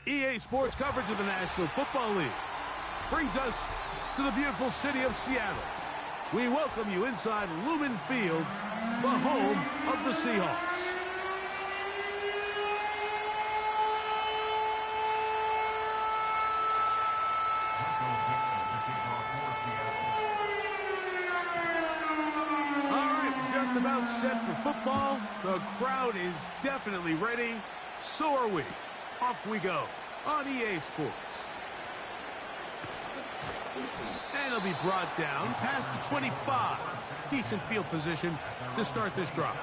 EA Sports coverage of the National Football League brings us to the beautiful city of Seattle. We welcome you inside Lumen Field, the home of the Seahawks. All right, just about set for football. The crowd is definitely ready. So are we. Off we go on EA Sports. And it'll be brought down past the 25. Decent field position to start this drive.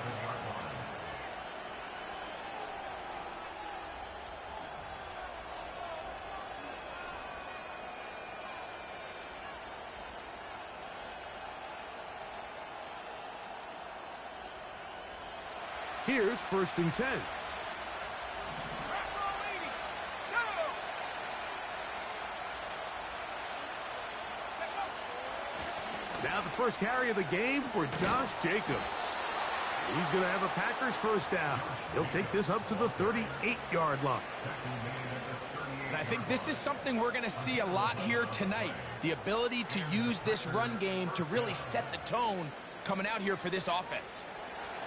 Here's 1st and 10. Now the first carry of the game for Josh Jacobs. He's going to have a Packers first down. He'll take this up to the 38-yard line. And I think this is something we're going to see a lot here tonight. The ability to use this run game to really set the tone coming out here for this offense.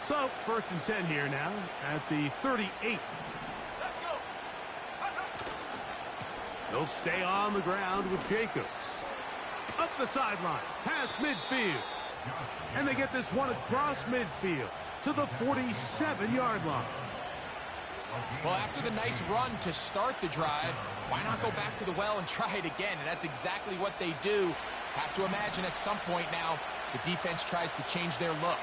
So, 1st and 10 here now at the 38. Let's go. He'll stay on the ground with Jacobs. Up the sideline, past midfield. And they get this one across midfield to the 47-yard line. Well, after the nice run to start the drive, why not go back to the well and try it again? And that's exactly what they do. Have to imagine at some point now, the defense tries to change their look.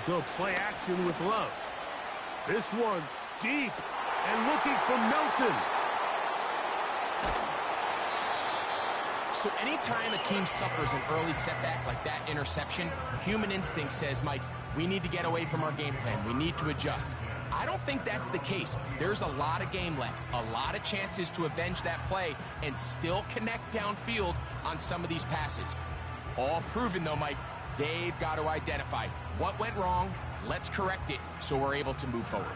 We'll go play action with Love. This one deep and looking for Melton. So anytime a team suffers an early setback like that interception, human instinct says, Mike, we need to get away from our game plan. We need to adjust. I don't think that's the case. There's a lot of game left, a lot of chances to avenge that play and still connect downfield on some of these passes. All proven, though, Mike. They've got to identify what went wrong, let's correct it so we're able to move forward.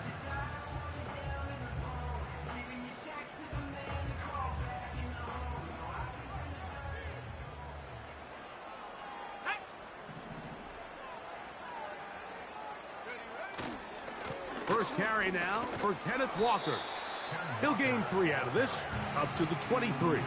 First carry now for Kenneth Walker. He'll gain 3 out of this, up to the 23.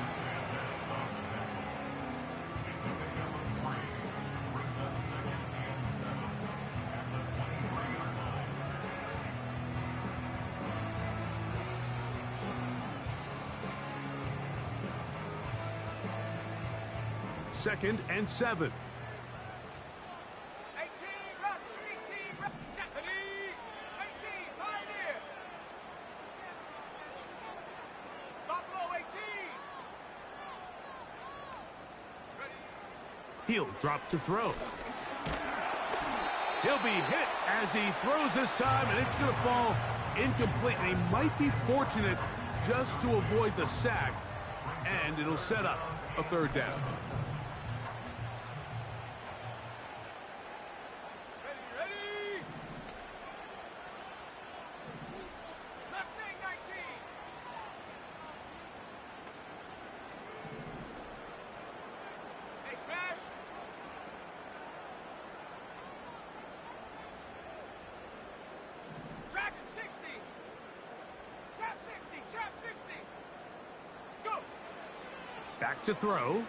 Second and 7. He'll drop to throw. He'll be hit as he throws this time, and it's going to fall incomplete. And he might be fortunate just to avoid the sack, and it'll set up a 3rd down. Back to throw.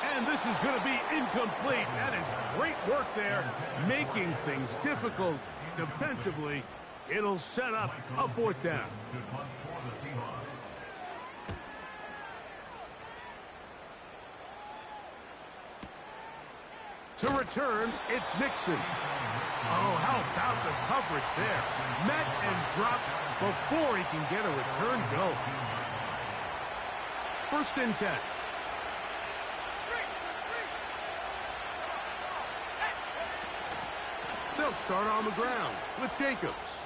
And this is going to be incomplete. That is great work there, making things difficult defensively. It'll set up a 4th down. To return, it's Mixon. Oh, how about the coverage there? Met and dropped before he can get a return go. 1st and 10. They'll start on the ground with Jacobs.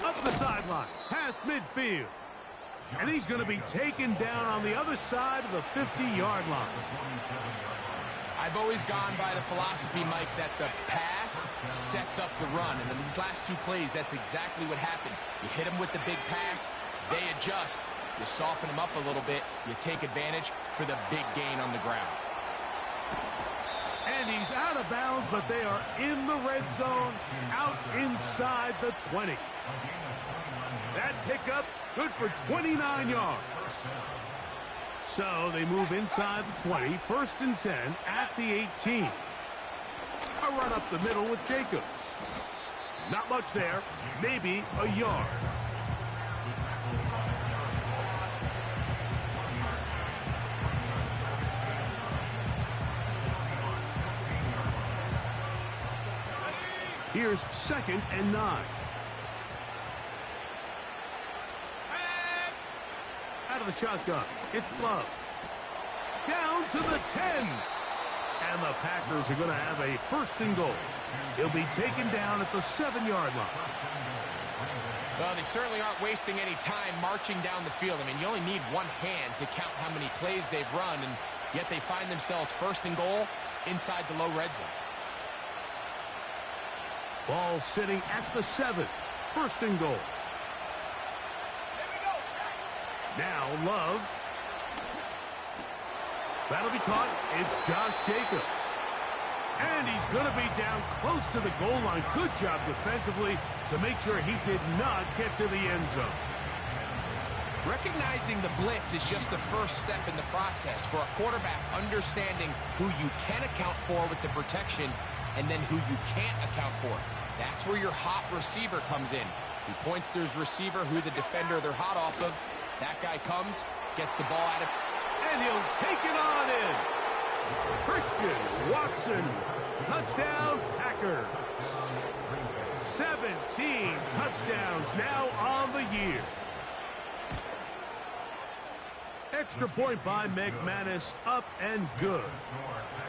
Up the sideline, past midfield. And he's going to be taken down on the other side of the 50-yard line. I've always gone by the philosophy, Mike, that the pass sets up the run. And in these last two plays, that's exactly what happened. You hit them with the big pass, they adjust. You soften them up a little bit, you take advantage for the big gain on the ground. And he's out of bounds, but they are in the red zone, out inside the 20. That pickup, good for 29 yards. So they move inside the 20, 1st and 10 at the 18. A run up the middle with Jacobs. Not much there, maybe a yard. Here's 2nd and 9. Out of the shotgun, it's Love. Down to the 10. And the Packers are going to have a 1st and goal. He'll be taken down at the 7-yard line. Well, they certainly aren't wasting any time marching down the field. I mean, you only need one hand to count how many plays they've run, and yet they find themselves 1st and goal inside the low red zone. Ball sitting at the 7. 1st and goal. Now Love. That'll be caught. It's Josh Jacobs. And he's going to be down close to the goal line. Good job defensively to make sure he did not get to the end zone. Recognizing the blitz is just the first step in the process for a quarterback, understanding who you can account for with the protection and then who you can't account for. That's where your hot receiver comes in. He points to his receiver, who the defender they're hot off of. That guy comes, gets the ball out of... And he'll take it on in. Christian Watson. Touchdown, Packers. 17 touchdowns now on the year. Extra point by McManus, up and good.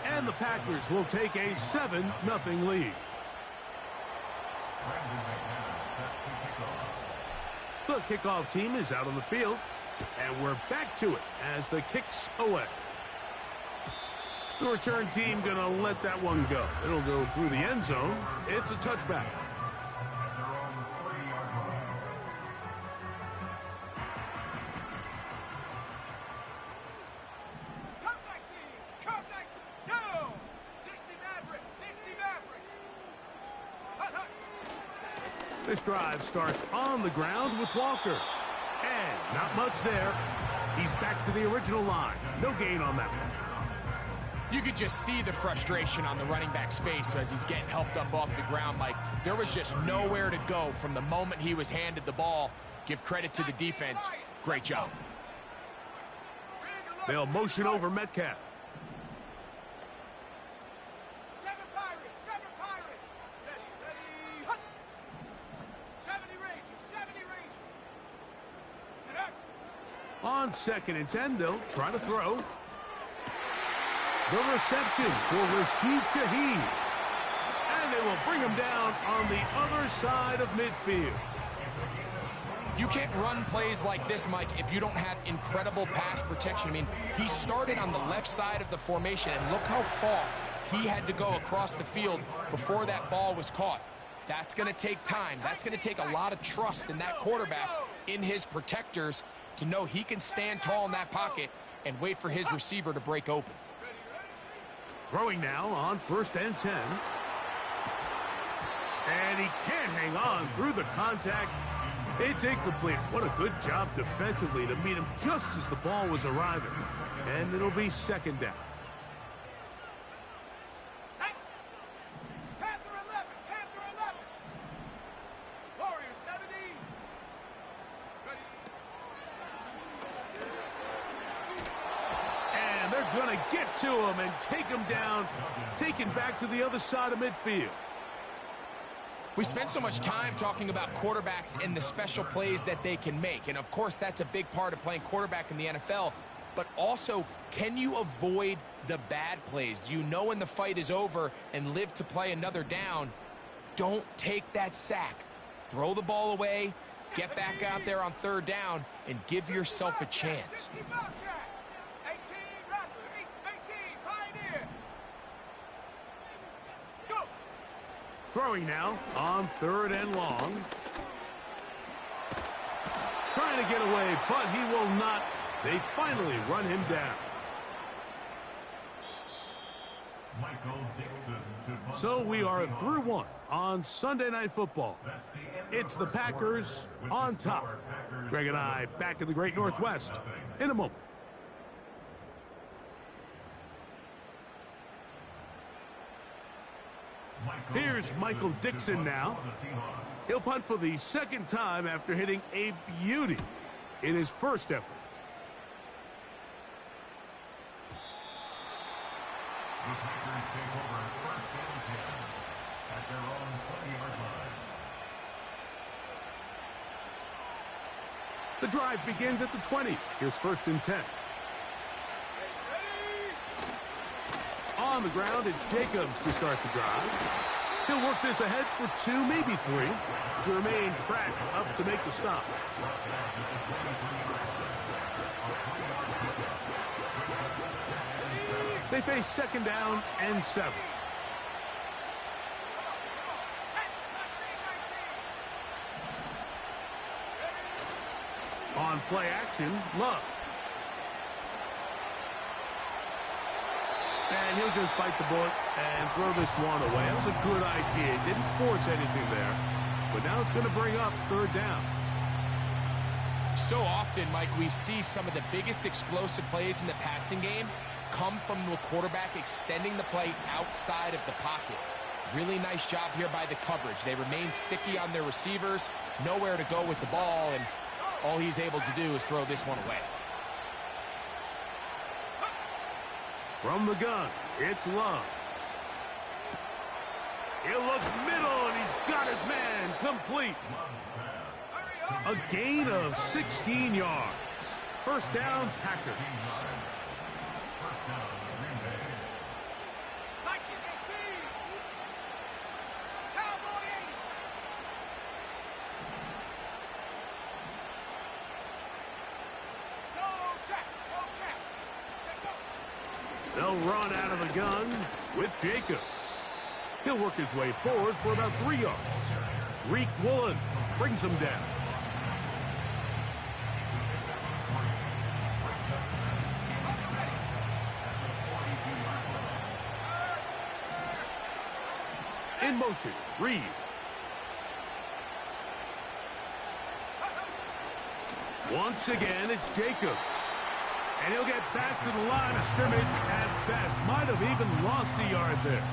And the Packers will take a 7-0 lead. The kickoff team is out on the field, and we're back to it as the kick's away. The return team going to let that one go. It'll go through the end zone. It's a touchback. This drive starts on the ground with Walker. And not much there. He's back to the original line. No gain on that one. You could just see the frustration on the running back's face as he's getting helped up off the ground, Mike. There was just nowhere to go from the moment he was handed the ball. Give credit to the defense. Great job. They'll motion over Metcalf. On 2nd and 10, they'll try to throw. The reception for Rashid Shaheed. And they will bring him down on the other side of midfield. You can't run plays like this, Mike, if you don't have incredible pass protection. I mean, he started on the left side of the formation, and look how far he had to go across the field before that ball was caught. That's going to take time. That's going to take a lot of trust in that quarterback, in his protectors, to know he can stand tall in that pocket and wait for his receiver to break open. Throwing now on 1st and 10. And he can't hang on through the contact. It's incomplete. What a good job defensively to meet him just as the ball was arriving. And it'll be 2nd down. Going to get to him and take him down, taken back to the other side of midfield. We spent so much time talking about quarterbacks and the special plays that they can make. And, of course, that's a big part of playing quarterback in the NFL. But also, can you avoid the bad plays? Do you know when the fight is over and live to play another down? Don't take that sack. Throw the ball away, Get back out there on third down and give yourself a chance. Throwing now on third and long. Trying to get away, but he will not. They finally run him down. So we are through one on Sunday Night Football. It's the Packers on top. Greg and I back in the Great Northwest in a moment. Here's Michael Dixon now. He'll punt for the second time after hitting a beauty in his first effort. The Packers take over first and 10 at their own 20-yard line. The drive begins at the 20. Here's first and 10. On the ground, it's Jacobs to start the drive. He'll work this ahead for 2, maybe 3. Jermaine Pratt up to make the stop. They face second down and 7. On play action, Love. And he'll just bite the bullet and throw this one away. That was a good idea. Didn't force anything there. But now it's going to bring up third down. So often, Mike, we see some of the biggest explosive plays in the passing game come from the quarterback extending the play outside of the pocket. Really nice job here by the coverage. They remain sticky on their receivers, nowhere to go with the ball, and all he's able to do is throw this one away. From the gun, it's Love. He'll look middle, and he's got his man complete. A gain of 16 yards. First down, Packers. They'll run out of the gun with Jacobs. He'll work his way forward for about 3 yards. Reek Woolen brings him down. In motion, Reed. Once again, it's Jacobs. And he'll get back to the line of scrimmage at best. Might have even lost a yard there.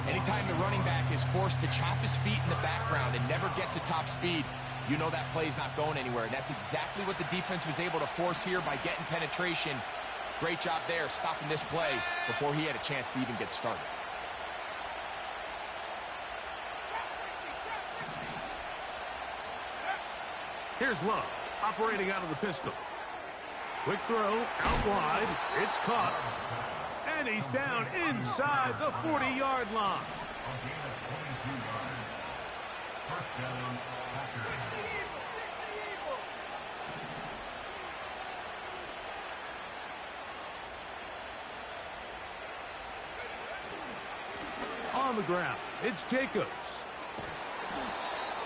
Anytime the running back is forced to chop his feet in the background and never get to top speed, you know that play's not going anywhere. And that's exactly what the defense was able to force here by getting penetration. Great job there, stopping this play before he had a chance to even get started. Here's Love, operating out of the pistol. Quick throw, out wide, it's caught. And he's down inside the 40-yard line. On the ground, it's Jacobs.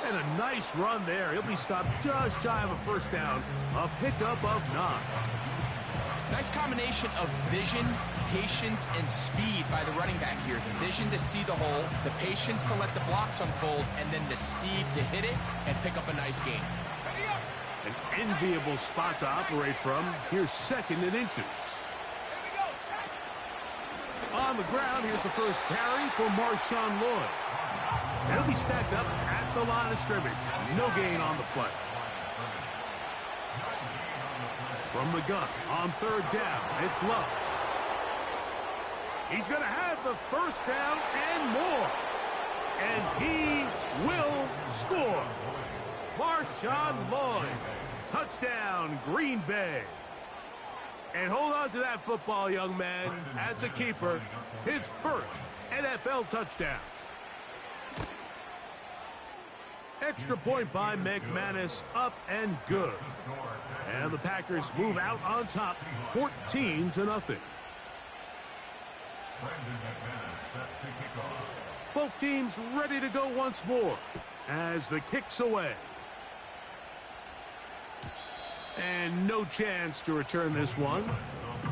And a nice run there. He'll be stopped just shy of a first down. A pickup of 9. Nice combination of vision, patience, and speed by the running back here. The vision to see the hole, the patience to let the blocks unfold, and then the speed to hit it and pick up a nice gain. An enviable spot to operate from. Here's second and inches. On the ground, here's the first carry for Marshawn Lloyd. They'll be stacked up at the line of scrimmage. No gain on the play. From the gun, on third down, it's Love. He's going to have the first down and more. And he will score. Marshawn Lloyd. Touchdown, Green Bay. And hold on to that football, young man. As a keeper, his first NFL touchdown. Extra point by McManus, up and good. And the Packers move out on top, 14-0. Both teams ready to go once more as the kick's away. And no chance to return this one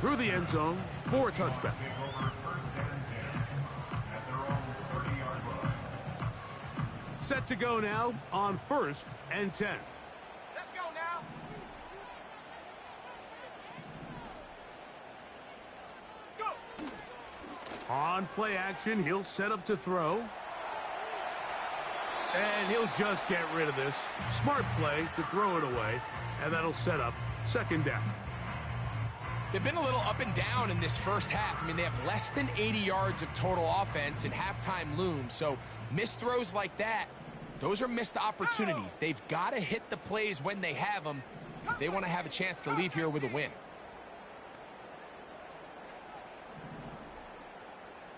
through the end zone for a touchback. Set to go now on 1st and 10. Let's go now. Go. On play action, he'll set up to throw. And he'll just get rid of this. Smart play to throw it away. And that'll set up 2nd down. They've been a little up and down in this first half. I mean, they have less than 80 yards of total offense and halftime looms. So missed throws like that, those are missed opportunities. They've got to hit the plays when they have them if they want to have a chance to leave here with a win.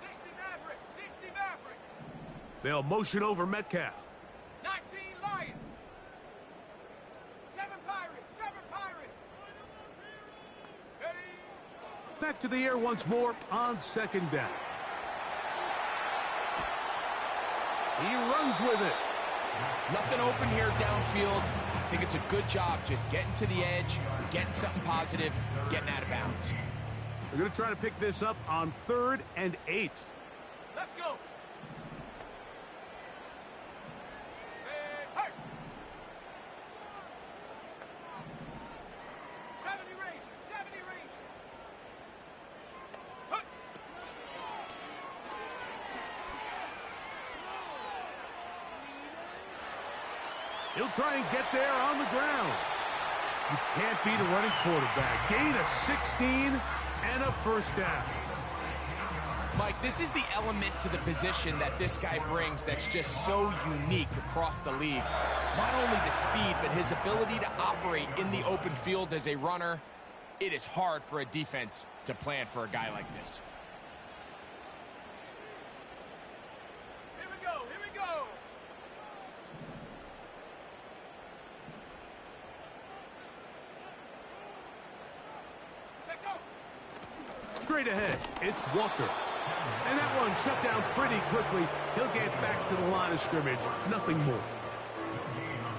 60 Maverick, 60 Maverick. They'll motion over Metcalf. 19 Lion. 7 Pirates, 7 Pirates. Ready? Back to the air once more on 2nd down. He runs with it. Nothing open here downfield. I think it's a good job just getting to the edge, getting something positive, getting out of bounds. They're going to try to pick this up on 3rd and 8. Let's go. Hey. 70 Rangers, 70 Rangers. Hey. He'll try and get there on the ground. You can't beat a running quarterback. Gain of 16 and a 1st down. Mike, this is the element to the position that this guy brings that's just so unique across the league. Not only the speed, but his ability to operate in the open field as a runner. It is hard for a defense to plan for a guy like this. Here we go, here we go. Check go. Straight ahead, it's Walker. And that one shut down pretty quickly. He'll get back to the line of scrimmage. Nothing more.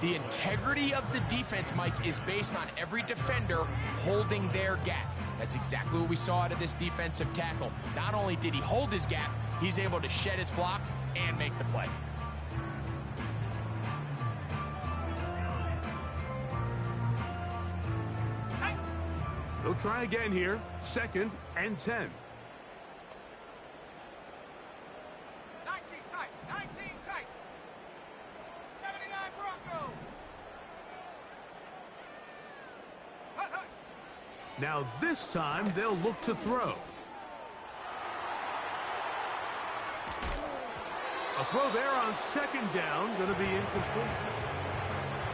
The integrity of the defense, Mike, is based on every defender holding their gap. That's exactly what we saw out of this defensive tackle. Not only did he hold his gap, he's able to shed his block and make the play. They'll try again here. 2nd and 10. 19 tight, 19 tight. 79 Bronco. Hut, hut. Now this time they'll look to throw. A throw there on 2nd down, going to be incomplete.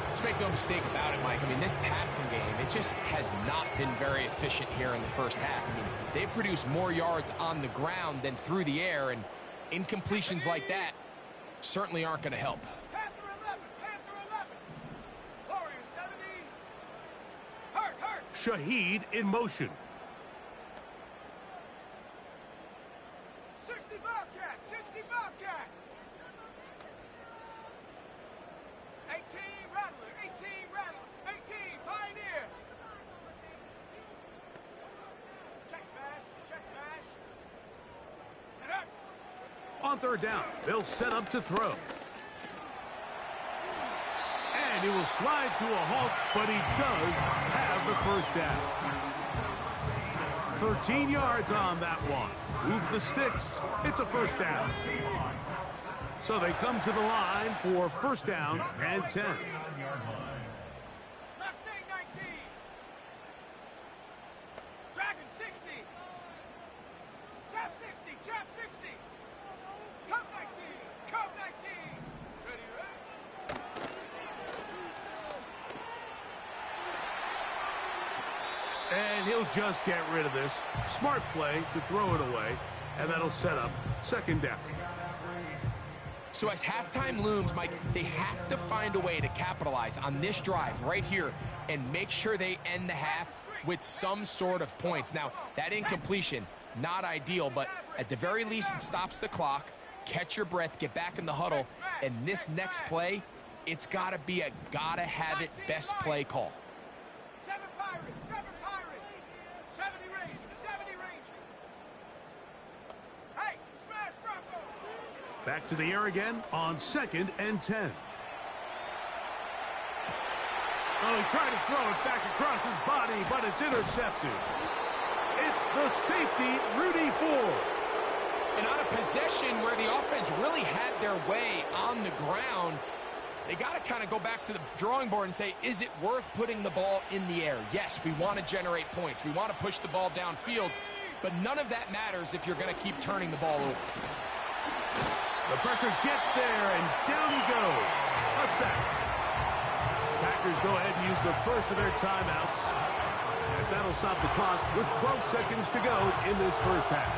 Let's make no mistake about it, Mike. I mean, this passing game, it just has not been very efficient here in the first half. I mean, they've produced more yards on the ground than through the air, and incompletions like that certainly aren't going to help. Panther 11, Panther 11. Warrior 70. Hurt, hurt. Shaheed in motion. 60 Bobcat, 60 Bobcat. 18 Rattler, 18 Rattlers, 18 Pioneer. Check smash, and up. On 3rd down, they'll set up to throw. And he will slide to a halt, but he does have the 1st down. 13 yards on that one. Move the sticks. It's a 1st down. So they come to the line for 1st down and 10. Mustang 19. Dragon 60. Chap 60, Chap 60. Cub 19, Cub 19. Ready, ready? And he'll just get rid of this. Smart play to throw it away. And that'll set up 2nd down. So as halftime looms, Mike, they have to find a way to capitalize on this drive right here and make sure they end the half with some sort of points. Now, that incompletion, not ideal, but at the very least, it stops the clock. Catch your breath, get back in the huddle, and this next play, it's got to be a gotta-have-it best play call. 7 Pirates, 7 Pirates, 70 Rangers, 70 Rangers. Hey, smash Bronco. Back to the air again on 2nd and 10. Oh, he tried to throw it back across his body, but it's intercepted. It's the safety, Rudy Ford. And on a possession where the offense really had their way on the ground, they got to kind of go back to the drawing board and say, is it worth putting the ball in the air? Yes, we want to generate points. We want to push the ball downfield, but none of that matters if you're going to keep turning the ball over. The pressure gets there, and down he goes. A sack. Packers go ahead and use the first of their timeouts, as that'll stop the clock with 12 seconds to go in this first half.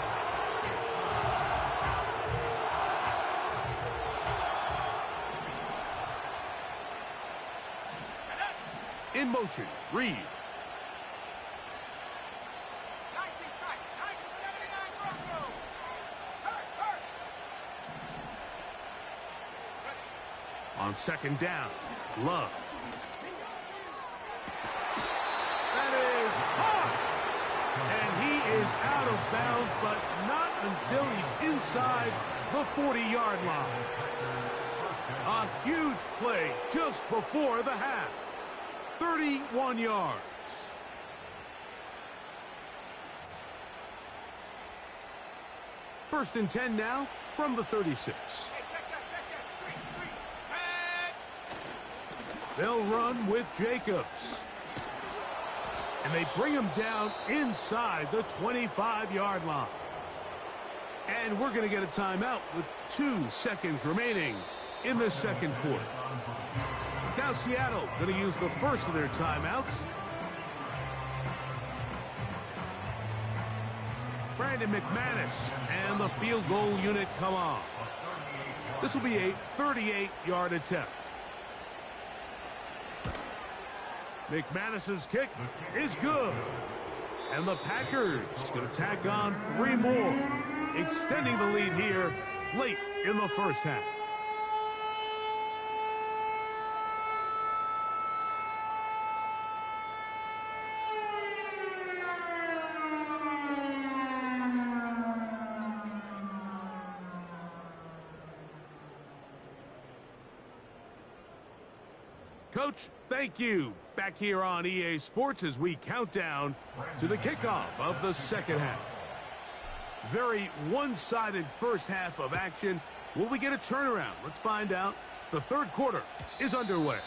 In motion, Reed. 19 tight, 1979 Bronco. Hurt. On 2nd down, Love. That is hard. And he is out of bounds, but not until he's inside the 40-yard line. A huge play just before the half. 31 yards. First and 10 now from the 36. Hey, check that. 3, set. They'll run with Jacobs. And they bring him down inside the 25-yard line. And we're going to get a timeout with 2 seconds remaining in the second quarter. Now Seattle going to use the first of their timeouts. Brandon McManus and the field goal unit come on. This will be a 38-yard attempt. McManus's kick is good. And the Packers going to tack on 3 more, extending the lead here late in the first half. Coach, thank you. Back here on EA Sports as we count down to the kickoff of the second half. Very one-sided first half of action. Will we get a turnaround? Let's find out. The third quarter is underway.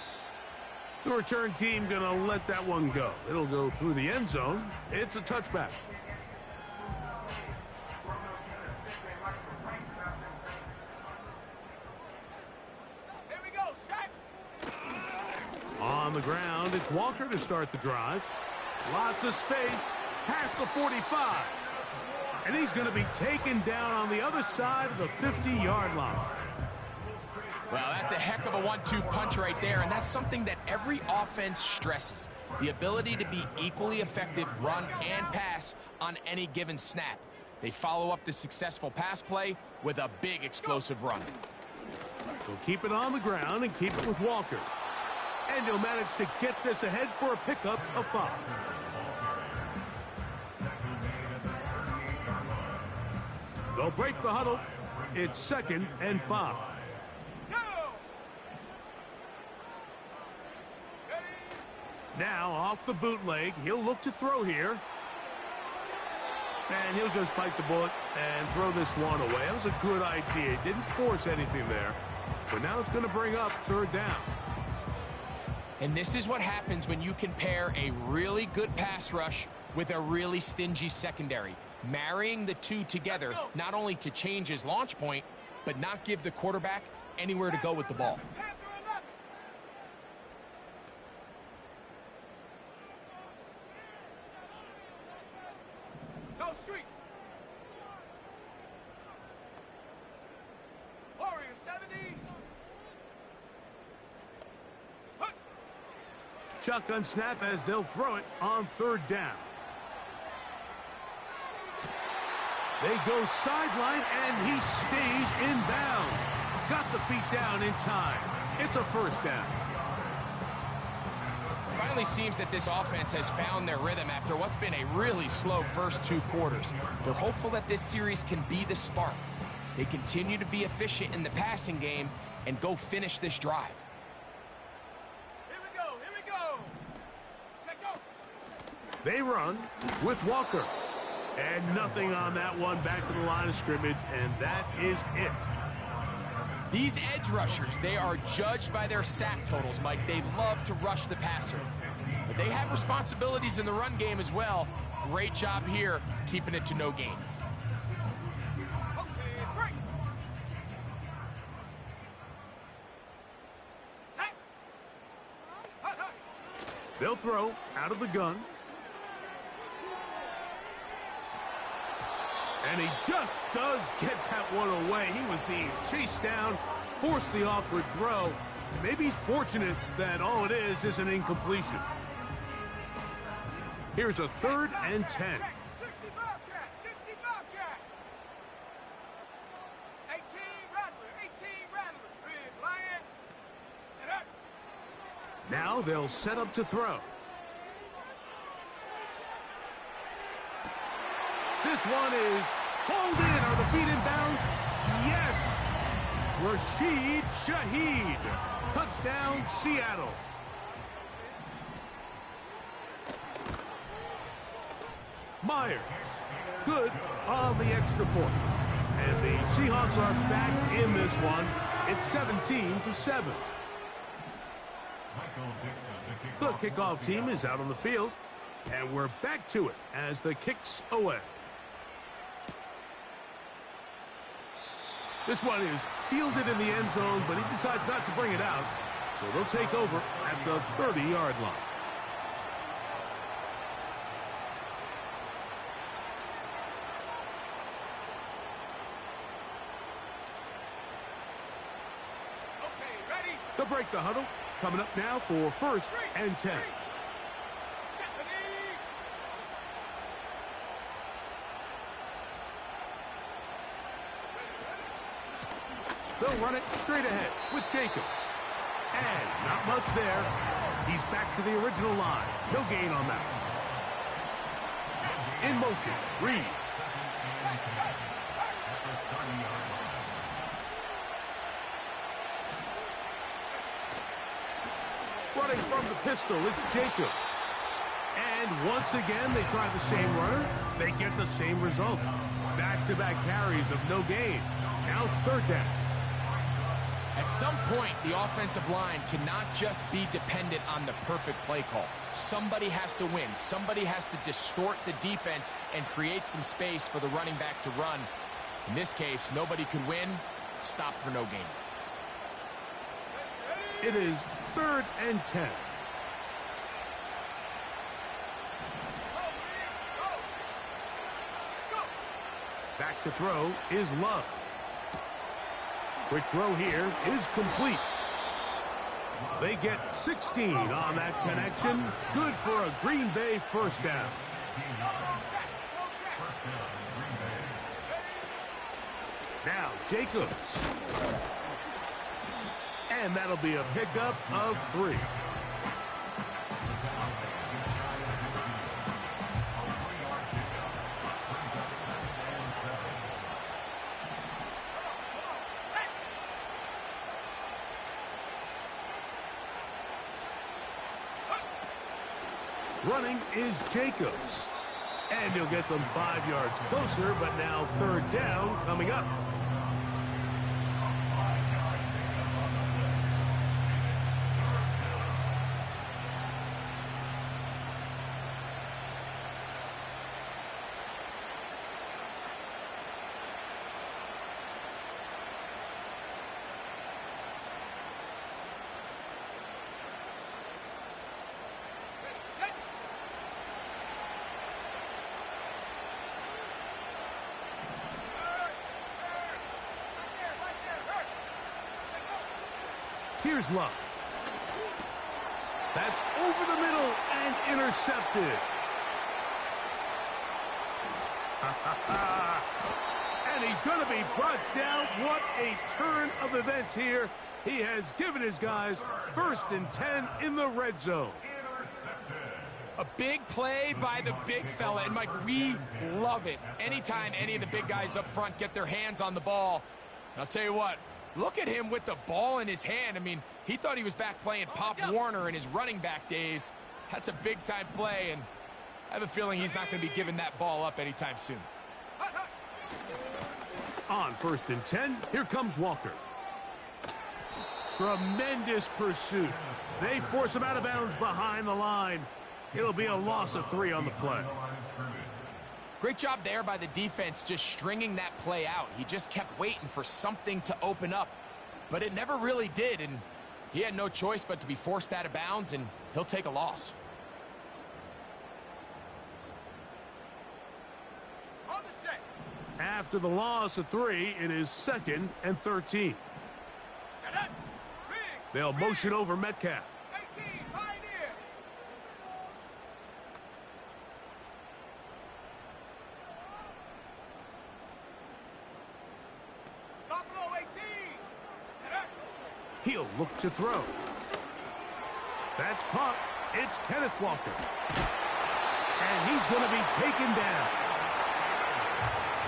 The return team going to let that one go. It'll go through the end zone. It's a touchback. Here we go, set. On the ground, it's Walker to start the drive. Lots of space past the 45. And he's going to be taken down on the other side of the 50-yard line. Well, that's a heck of a 1-2 punch right there, and that's something that every offense stresses. The ability to be equally effective run and pass on any given snap. They follow up the successful pass play with a big explosive run. He'll keep it on the ground and keep it with Walker. And he'll manage to get this ahead for a pickup of 5. They'll break the huddle. It's 2nd and 5. Now off the bootleg, he'll look to throw here. And he'll just bite the bullet and throw this one away. That was a good idea. Didn't force anything there. But now it's going to bring up 3rd down. And this is what happens when you can pair a really good pass rush with a really stingy secondary. Marrying the two together, not only to change his launch point, but not give the quarterback anywhere to go with the ball. Go street. Warriors 70 Shotgun snap as they'll throw it on third down. They go sideline, and he stays in bounds. Got the feet down in time. It's a first down. Finally seems that this offense has found their rhythm after what's been a really slow first 2 quarters. They're hopeful that this series can be the spark. They continue to be efficient in the passing game and go finish this drive. Here we go. Here we go. Check go. They run with Walker. And nothing on that one, back to the line of scrimmage, and that is it. These edge rushers, they are judged by their sack totals, Mike. They love to rush the passer. But they have responsibilities in the run game as well. Great job here, keeping it to no gain. Okay, break. Set. Hut, hut. They'll throw out of the gun. And he just does get that one away. He was being chased down, forced the awkward throw. And maybe he's fortunate that all it is an incompletion. Here's a 3rd and 10. 60 Bobcat, 60 Bobcat. 18 Rattler, 18 Rattler. Big Lion. And up. Now they'll set up to throw. This one is hauled in. Are the feet in bounds? Yes! Rashid Shaheed. Touchdown, Seattle. Myers. Good on the extra point. And the Seahawks are back in this one. It's 17-7. The kickoff team is out on the field. And we're back to it as the kick's away. This one is fielded in the end zone, but he decides not to bring it out. So they'll take over at the 30-yard line. Okay, ready? They'll break the huddle. Coming up now for 1st and 10. Set the knee. They'll run it straight ahead with Jacobs. And not much there. He's back to the original line. No gain on that one. In motion, Reed. Running from the pistol, it's Jacobs. And once again, they try the same runner. They get the same result. Back-to-back carries of no gain. Now it's 3rd down. At some point, the offensive line cannot just be dependent on the perfect play call. Somebody has to win. Somebody has to distort the defense and create some space for the running back to run. In this case, nobody could win. Stop for no gain. It is 3rd and 10. Back to throw is Love. Quick throw here is complete. They get 16 on that connection. Good for a Green Bay first down. Now Jacobs. And that'll be a pickup of 3. Running is Jacobs. And he'll get them 5 yards closer, but now 3rd down coming up. Here's Love. That's over the middle and intercepted. And he's going to be brought down. What a turn of events here. He has given his guys 1st and 10 in the red zone. A big play by the big fella. And, Mike, we love it. Anytime any of the big guys up front get their hands on the ball. And I'll tell you what, look at him with the ball in his hand. I mean, he thought he was back playing Pop Warner in his running back days. That's a big-time play, and I have a feeling he's not going to be giving that ball up anytime soon. On 1st and 10, here comes Walker. Tremendous pursuit. They force him out of bounds behind the line. It'll be a loss of 3 on the play. Great job there by the defense just stringing that play out. He just kept waiting for something to open up, but it never really did, and he had no choice but to be forced out of bounds, and he'll take a loss. On the set. After the loss of 3, it is 2nd and 13. Set up. Riggs. They'll motion over Metcalf. 18, Pioneer. Buffalo 18. Set up. He'll look to throw. That's caught. It's Kenneth Walker. And he's going to be taken down.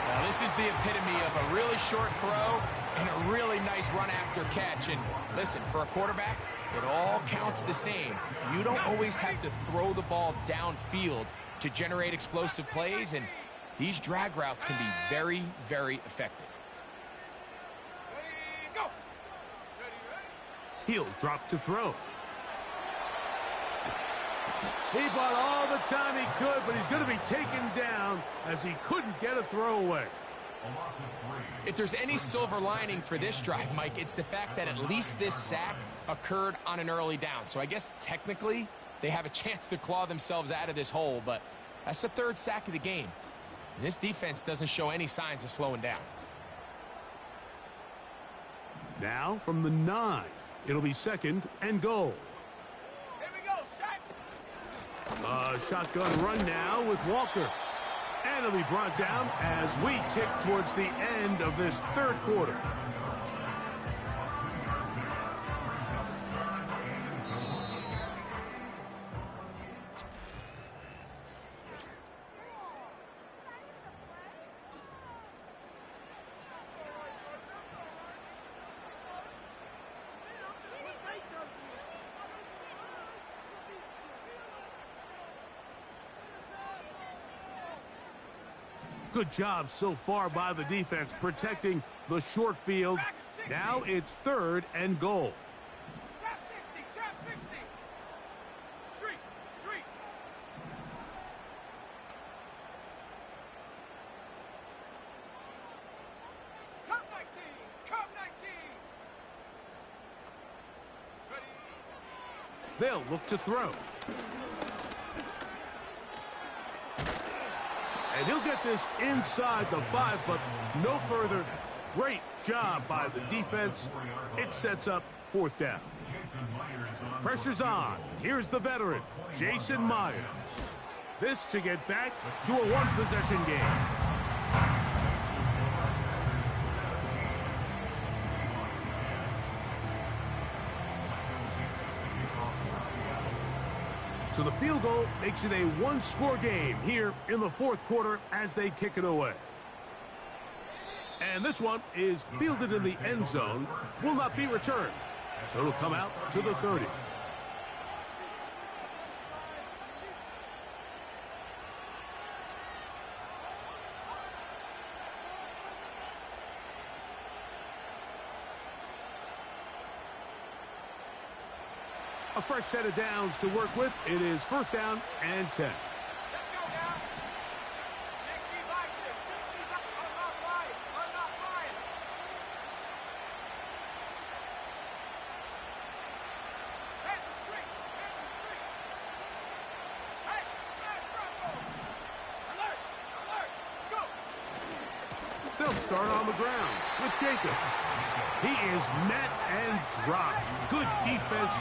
Now, this is the epitome of a really short throw and a really nice run after catch. And listen, for a quarterback, it all counts the same. You don't always have to throw the ball downfield to generate explosive plays, and these drag routes can be very, very effective. Ready, go. Ready, ready. He'll drop to throw. He bought all the time he could, but he's going to be taken down as he couldn't get a throw away. If there's any silver lining for this drive, Mike, it's the fact that at least this sack occurred on an early down. So I guess technically they have a chance to claw themselves out of this hole, but that's the 3rd sack of the game. And this defense doesn't show any signs of slowing down. Now from the 9, it'll be 2nd and goal. Here we go, set. A shotgun run now with Walker. And it'll be brought down as we tick towards the end of this 3rd quarter. Good job so far by the defense protecting the short field. Now it's 3rd and goal. Chap 60, chap 60. Street, street. Cup 19, cup 19. Ready. They'll look to throw. And he'll get this inside the 5, but no further. Great job by the defense. It sets up 4th down. Pressure's on. Here's the veteran, Jason Myers. This to get back to a 1-possession game. So the field goal makes it a 1-score game here in the 4th quarter as they kick it away. And this one is fielded in the end zone, will not be returned. So it'll come out to the 30. A fresh set of downs to work with. It is 1st down and 10. Let's go now. 60 by 6, 60 by. I'm not flying. I'm not flying. Hit the street. Hit the street. Hey, snap front row. Alert. Alert. Go. They'll start on the ground with Jacobs. He is met and dropped. Good defense.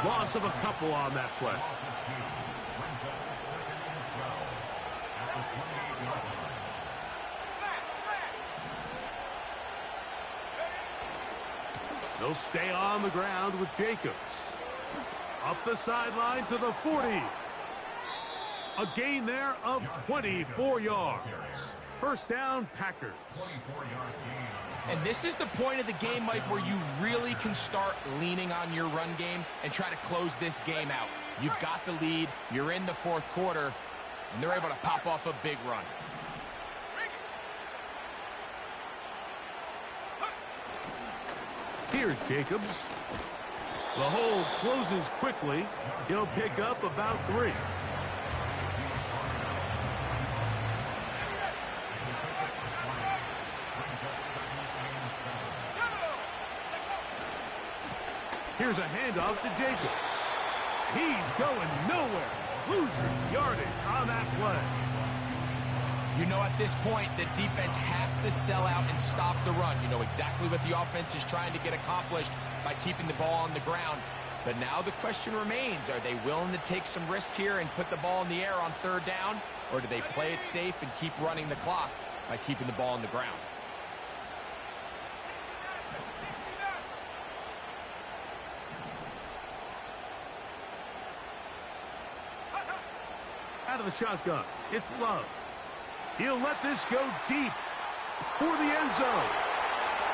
Loss of a couple on that play. They'll stay on the ground with Jacobs. Up the sideline to the 40. A gain there of 24 yards. First down, Packers. And this is the point of the game, Mike, where you really can start leaning on your run game and try to close this game out. You've got the lead, you're in the fourth quarter, and they're able to pop off a big run. Here's Jacobs. The hole closes quickly. He'll pick up about 3. Here's a handoff to Jacobs. He's going nowhere. Losing yardage on that play. You know, at this point, the defense has to sell out and stop the run. You know exactly what the offense is trying to get accomplished by keeping the ball on the ground. But now the question remains, are they willing to take some risk here and put the ball in the air on third down? Or do they play it safe and keep running the clock by keeping the ball on the ground? Out of the shotgun, it's Love. He'll let this go deep for the end zone.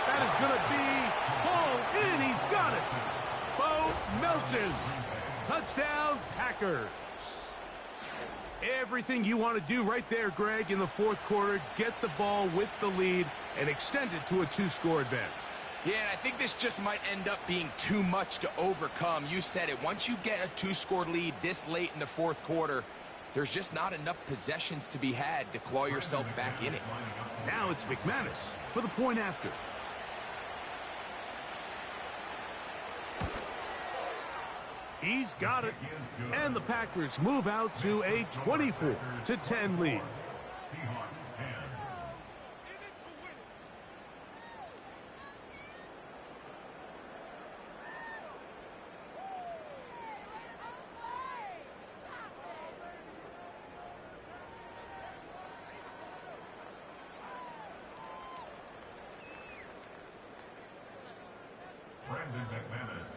That is going to be hauled in. He's got it. Bo Melton. Touchdown, Packers. Everything you want to do right there, Greg, in the fourth quarter. Get the ball with the lead and extend it to a 2-score advantage. Yeah, and I think this just might end up being too much to overcome. You said it. Once you get a 2-score lead this late in the fourth quarter, there's just not enough possessions to be had to claw yourself back in it. Now it's McManus for the point after. He's got it. And the Packers move out to a 24-10 lead.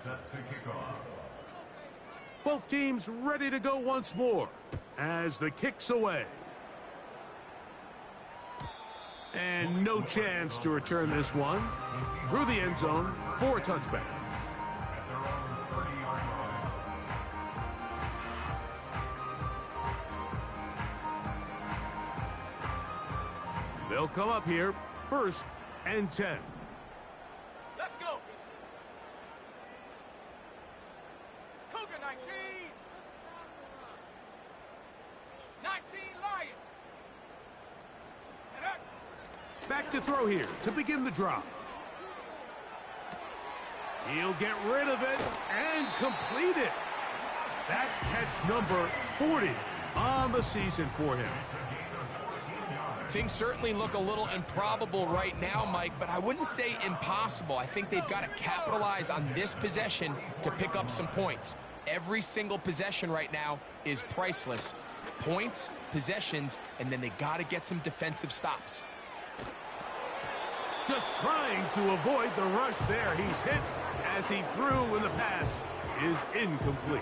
Set to kick off. Both teams ready to go once more as the kick's away. And no chance to return this one through the end zone for a touchback. At their own 30-yard line. They'll come up here, 1st and 10. Let's go. Cougar 19. 19 Lion. And up. Back to throw here to begin the drive. He'll get rid of it and complete it. That catch number 40 on the season for him. Things certainly look a little improbable right now, Mike, but I wouldn't say impossible. I think they've got to capitalize on this possession to pick up some points. Every single possession right now is priceless. Points, possessions, and then they got to get some defensive stops. Just trying to avoid the rush there. He's hit as he threw when the pass is incomplete.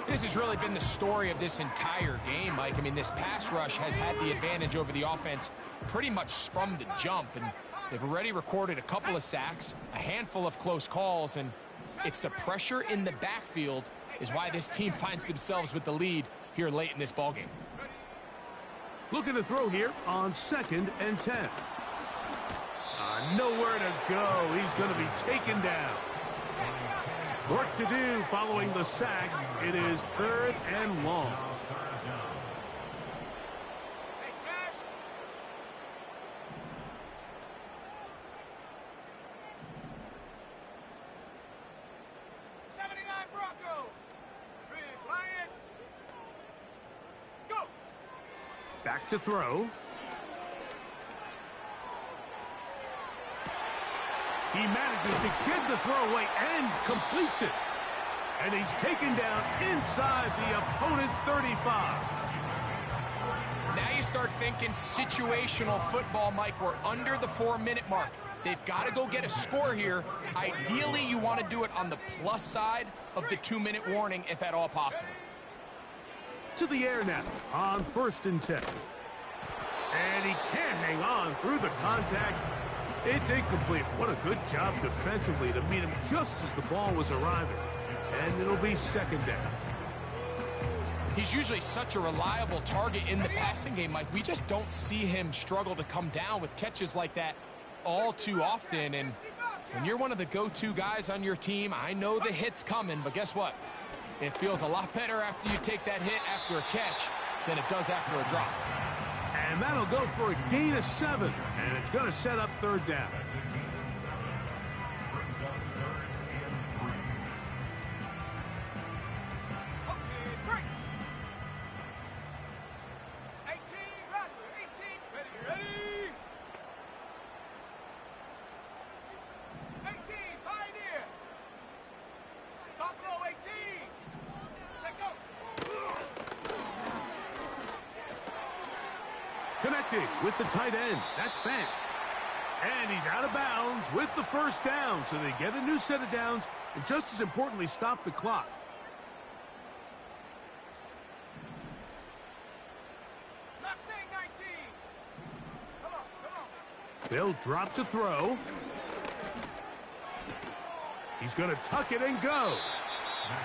This has really been the story of this entire game, Mike. I mean, this pass rush has had the advantage over the offense pretty much from the jump, and they've already recorded a couple of sacks, a handful of close calls, and it's the pressure in the backfield is why this team finds themselves with the lead here late in this ballgame. Looking to throw here on 2nd and 10. Nowhere to go. He's going to be taken down. Work to do following the sack. It is 3rd and long. Hey, Smash. 79 Bronco. Big Lion. Go. Back to throw. He manages to get the throw away and completes it. And he's taken down inside the opponent's 35. Now you start thinking situational football, Mike. We're under the 4-minute mark. They've got to go get a score here. Ideally, you want to do it on the plus side of the 2-minute warning, if at all possible. To the air now on 1st and 10. And he can't hang on through the contact. It's incomplete. What a good job defensively to meet him just as the ball was arriving. And it'll be 2nd down. He's usually such a reliable target in the passing game, Mike. We just don't see him struggle to come down with catches like that all too often. And when you're one of the go-to guys on your team, I know the hit's coming, but guess what? It feels a lot better after you take that hit after a catch than it does after a drop. And that'll go for a gain of 7. And it's going to set up 3rd down. Connecting with the tight end. That's Fant. And he's out of bounds with the 1st down. So they get a new set of downs and just as importantly stop the clock. Mustang 19. Come on, come on. They'll drop to throw. He's going to tuck it and go.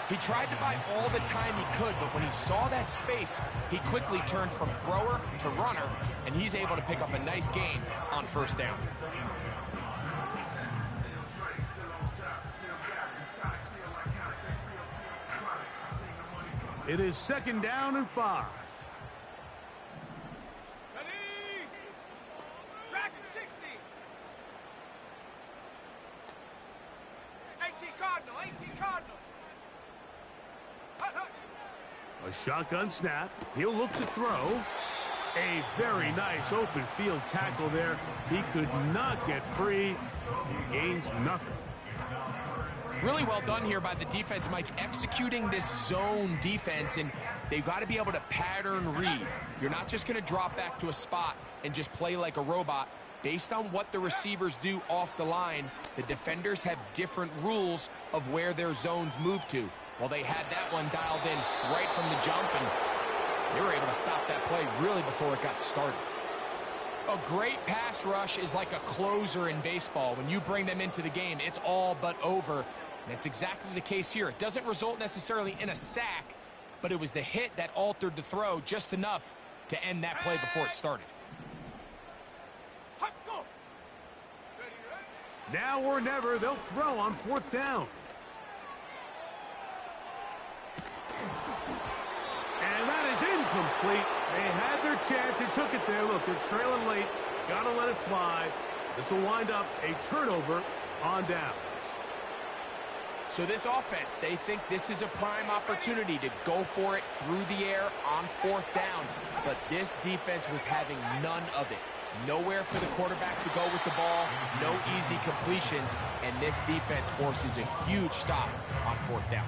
He tried to buy all the time he could, but when he saw that space, he quickly turned from thrower to runner, and he's able to pick up a nice gain on 1st down. It is 2nd down and 5. Ready? Track at 60. 18 Cardinal, 18 Cardinal. Hut, hut. A shotgun snap. He'll look to throw. A very nice open field tackle there. He could not get free. He gains nothing. Really well done here by the defense, Mike, executing this zone defense, and they've got to be able to pattern read. You're not just going to drop back to a spot and just play like a robot. Based on what the receivers do off the line, the defenders have different rules of where their zones move to. Well, they had that one dialed in right from the jump, and they were able to stop that play really before it got started. A great pass rush is like a closer in baseball. When you bring them into the game, it's all but over. And that's exactly the case here. It doesn't result necessarily in a sack, but it was the hit that altered the throw just enough to end that play before it started. Hut, go. Ready, ready? Now or never, they'll throw on 4th down. And that is incomplete. They had their chance. They took it there. Look, they're trailing late. Got to let it fly. This will wind up a turnover on downs. So this offense, they think this is a prime opportunity to go for it through the air on 4th down. But this defense was having none of it. Nowhere for the quarterback to go with the ball. No easy completions. And this defense forces a huge stop on 4th down.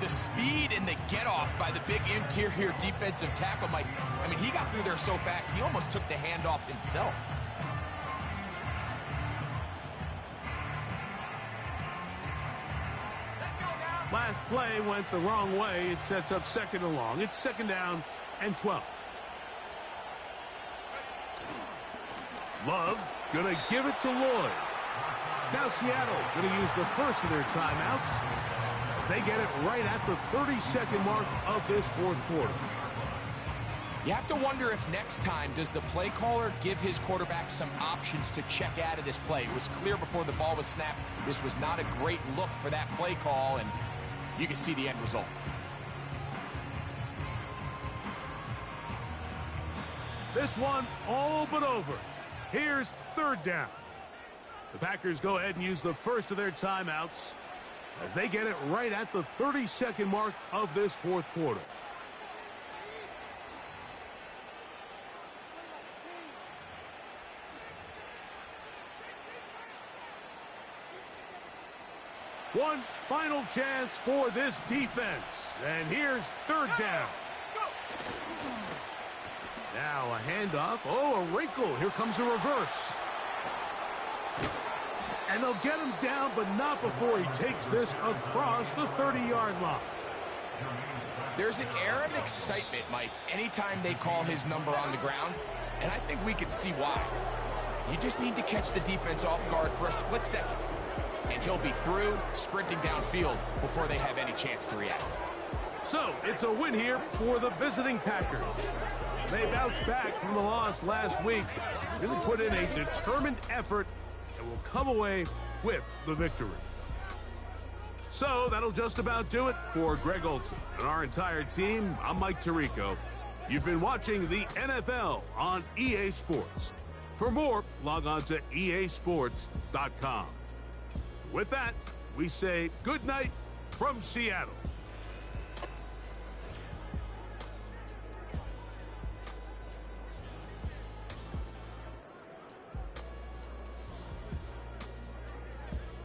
The speed and the get-off by the big interior defensive tackle, Mike. I mean, he got through there so fast, he almost took the handoff himself. Last play went the wrong way. It sets up 2nd and long. It's 2nd down and 12. Love gonna give it to Lloyd. Now Seattle gonna use the first of their timeouts as they get it right at the 30-second mark of this 4th quarter. You have to wonder if next time does the play caller give his quarterback some options to check out of this play. It was clear before the ball was snapped this was not a great look for that play call, and you can see the end result. This one all but over. Here's 3rd down. The Packers go ahead and use the first of their timeouts as they get it right at the 30-second mark of this 4th quarter. One final chance for this defense. And here's third down. Now a handoff. Oh, a wrinkle. Here comes a reverse. And they'll get him down, but not before he takes this across the 30-yard line. There's an air of excitement, Mike, anytime they call his number on the ground, and I think we can see why. You just need to catch the defense off guard for a split second, and he'll be through, sprinting downfield before they have any chance to react. So, it's a win here for the visiting Packers. They bounced back from the loss last week, really put in a determined effort, and will come away with the victory. So that'll just about do it for Greg Olson and our entire team. I'm Mike Tirico. You've been watching the NFL on EA Sports. For more, log on to easports.com. With that, we say good night from Seattle.